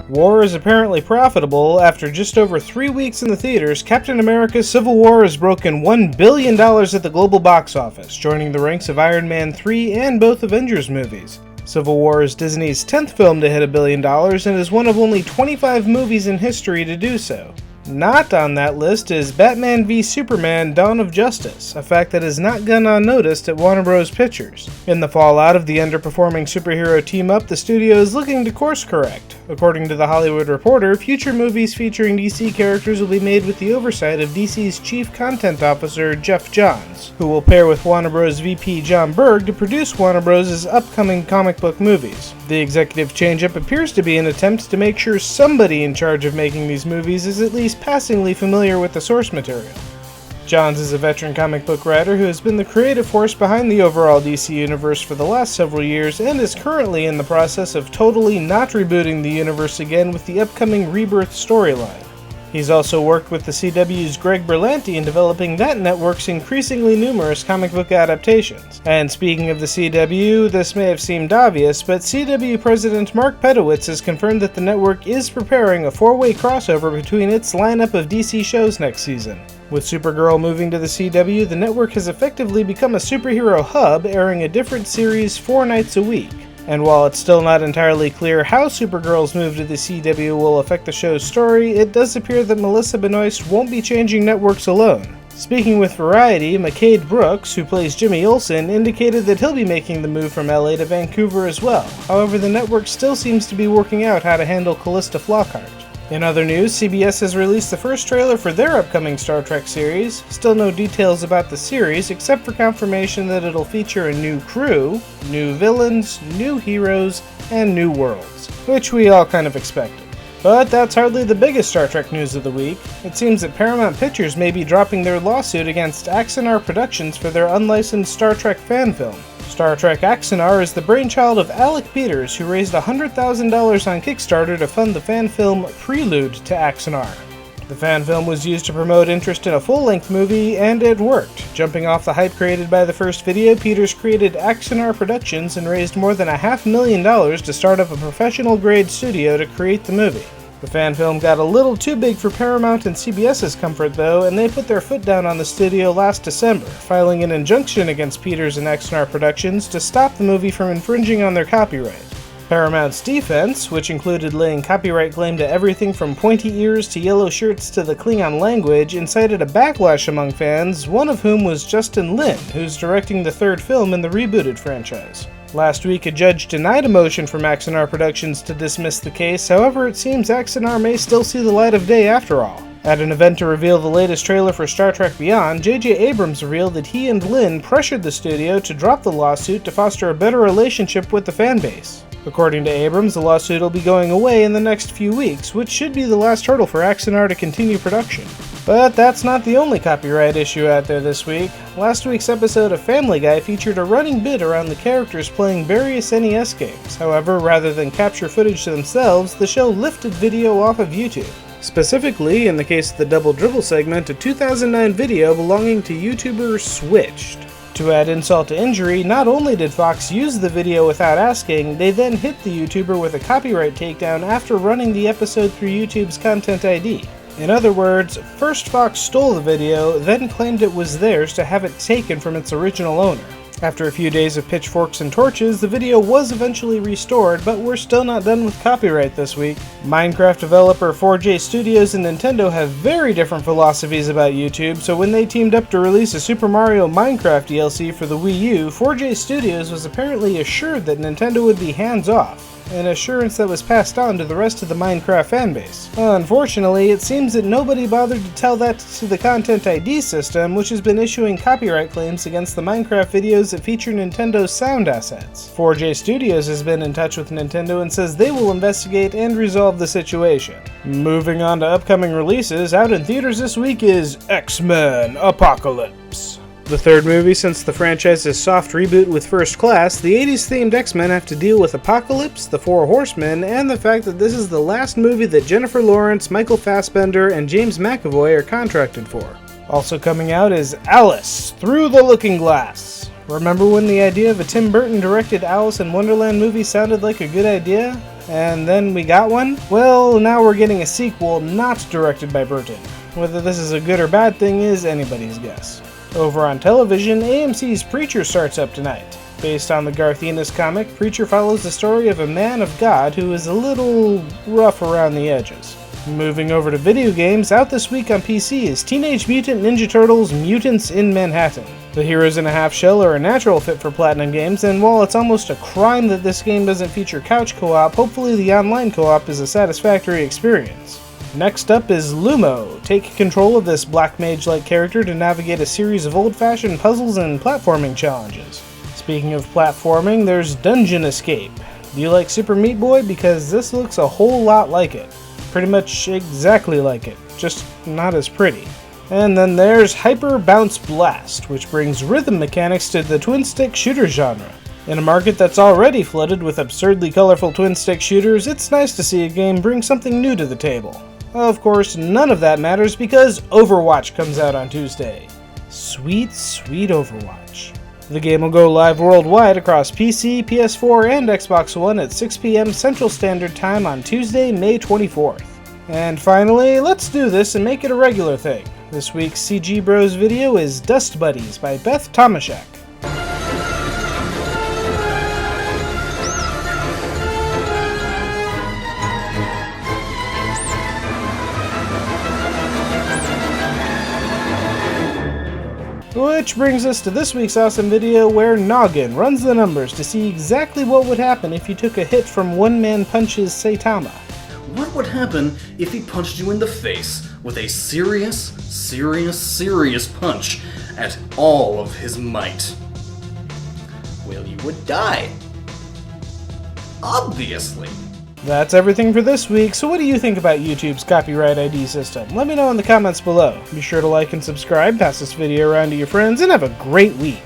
War is apparently profitable. After just over 3 weeks in the theaters, Captain America Civil War has broken $1 billion at the global box office, joining the ranks of Iron Man 3 and both Avengers movies. Civil War is Disney's 10th film to hit $1 billion and is one of only 25 movies in history to do so. Not on that list is Batman v Superman: Dawn of Justice, a fact that has not gone unnoticed at Warner Bros. Pictures. In the fallout of the underperforming superhero team-up, the studio is looking to course correct. According to The Hollywood Reporter, future movies featuring DC characters will be made with the oversight of DC's Chief Content Officer, Geoff, who will pair with Warner Bros. VP John Berg to produce Warner Bros.' upcoming comic book movies. The executive change-up appears to be an attempt to make sure somebody in charge of making these movies is at least passingly familiar with the source material. Johns is a veteran comic book writer who has been the creative force behind the overall DC universe for the last several years and is currently in the process of totally not rebooting the universe again with the upcoming Rebirth storyline. He's also worked with the CW's Greg Berlanti in developing that network's increasingly numerous comic book adaptations. And speaking of the CW, this may have seemed obvious, but CW President Mark Pedowitz has confirmed that the network is preparing a 4-way crossover between its lineup of DC shows next season. With Supergirl moving to the CW, the network has effectively become a superhero hub, airing a different series 4 nights a week. And while it's still not entirely clear how Supergirl's move to the CW will affect the show's story, it does appear that Melissa Benoist won't be changing networks alone. Speaking with Variety, McCade Brooks, who plays Jimmy Olsen, indicated that he'll be making the move from LA to Vancouver as well. However, the network still seems to be working out how to handle Callista Flockhart. In other news, CBS has released the first trailer for their upcoming Star Trek series. Still no details about the series, except for confirmation that it'll feature a new crew, new villains, new heroes, and new worlds, which we all kind of expected. But that's hardly the biggest Star Trek news of the week. It seems that Paramount Pictures may be dropping their lawsuit against Axanar Productions for their unlicensed Star Trek fan film. Star Trek Axanar is the brainchild of Alec Peters, who raised $100,000 on Kickstarter to fund the fan film Prelude to Axanar. The fan film was used to promote interest in a full-length movie, and it worked. Jumping off the hype created by the first video, Peters created Axanar Productions and raised more than $500,000 to start up a professional-grade studio to create the movie. The fan film got a little too big for Paramount and CBS's comfort though, and they put their foot down on the studio last December, filing an injunction against Peters and Axanar Productions to stop the movie from infringing on their copyright. Paramount's defense, which included laying copyright claim to everything from pointy ears to yellow shirts to the Klingon language, incited a backlash among fans, one of whom was Justin Lin, who's directing the third film in the rebooted franchise. Last week, a judge denied a motion from Axanar Productions to dismiss the case, however it seems Axanar may still see the light of day after all. At an event to reveal the latest trailer for Star Trek Beyond, J.J. Abrams revealed that he and Lin pressured the studio to drop the lawsuit to foster a better relationship with the fanbase. According to Abrams, the lawsuit will be going away in the next few weeks, which should be the last hurdle for Axanar to continue production. But that's not the only copyright issue out there this week. Last week's episode of Family Guy featured a running bit around the characters playing various NES games. However, rather than capture footage themselves, the show lifted video off of YouTube. Specifically, in the case of the Double Dribble segment, a 2009 video belonging to YouTubers switched. To add insult to injury, not only did Fox use the video without asking, they then hit the YouTuber with a copyright takedown after running the episode through YouTube's Content ID. In other words, first Fox stole the video, then claimed it was theirs to have it taken from its original owner. After a few days of pitchforks and torches, the video was eventually restored, but we're still not done with copyright this week. Minecraft developer 4J Studios and Nintendo have very different philosophies about YouTube, so when they teamed up to release a Super Mario Minecraft DLC for the Wii U, 4J Studios was apparently assured that Nintendo would be hands-off, an assurance that was passed on to the rest of the Minecraft fanbase. Unfortunately, it seems that nobody bothered to tell that to the Content ID system, which has been issuing copyright claims against the Minecraft videos that feature Nintendo's sound assets. 4J Studios has been in touch with Nintendo and says they will investigate and resolve the situation. Moving on to upcoming releases, out in theaters this week is XMen Apocalypse. The third movie since the franchise's soft reboot with First Class, the 80s-themed X-Men have to deal with Apocalypse, the Four Horsemen, and the fact that this is the last movie that Jennifer Lawrence, Michael Fassbender, and James McAvoy are contracted for. Also coming out is Alice Through the Looking Glass. Remember when the idea of a Tim Burton-directed Alice in Wonderland movie sounded like a good idea? And then we got one? Well, now we're getting a sequel not directed by Burton. Whether this is a good or bad thing is anybody's guess. Over on television, AMC's Preacher starts up tonight. Based on the Garth Ennis comic, Preacher follows the story of a man of God who is a little rough around the edges. Moving over to video games, out this week on PC is Teenage Mutant Ninja Turtles Mutants in Manhattan. The heroes in a half shell are a natural fit for Platinum Games, and while it's almost a crime that this game doesn't feature couch co-op, hopefully the online co-op is a satisfactory experience. Next up is Lumo. Take control of this Black Mage-like character to navigate a series of old-fashioned puzzles and platforming challenges. Speaking of platforming, there's Dungeon Escape. Do you like Super Meat Boy? Because this looks a whole lot like it. Pretty much exactly like it, just not as pretty. And then there's Hyper Bounce Blast, which brings rhythm mechanics to the twin-stick shooter genre. In a market that's already flooded with absurdly colorful twin-stick shooters, it's nice to see a game bring something new to the table. Of course, none of that matters because Overwatch comes out on Tuesday. Sweet, sweet Overwatch. The game will go live worldwide across PC, PS4, and Xbox One at 6 p.m. Central Standard Time on Tuesday, May 24th. And finally, let's do this and make it a regular thing. This week's CGBros video is Dust Buddies by Beth Tomaszek. Which brings us to this week's awesome video where Noggin runs the numbers to see exactly what would happen if you took a hit from One Man Punch's Saitama. What would happen if he punched you in the face with a serious punch at all of his might? Well, you would die. Obviously. That's everything for this week, so what do you think about YouTube's copyright ID system? Let me know in the comments below. Be sure to like and subscribe, pass this video around to your friends, and have a great week.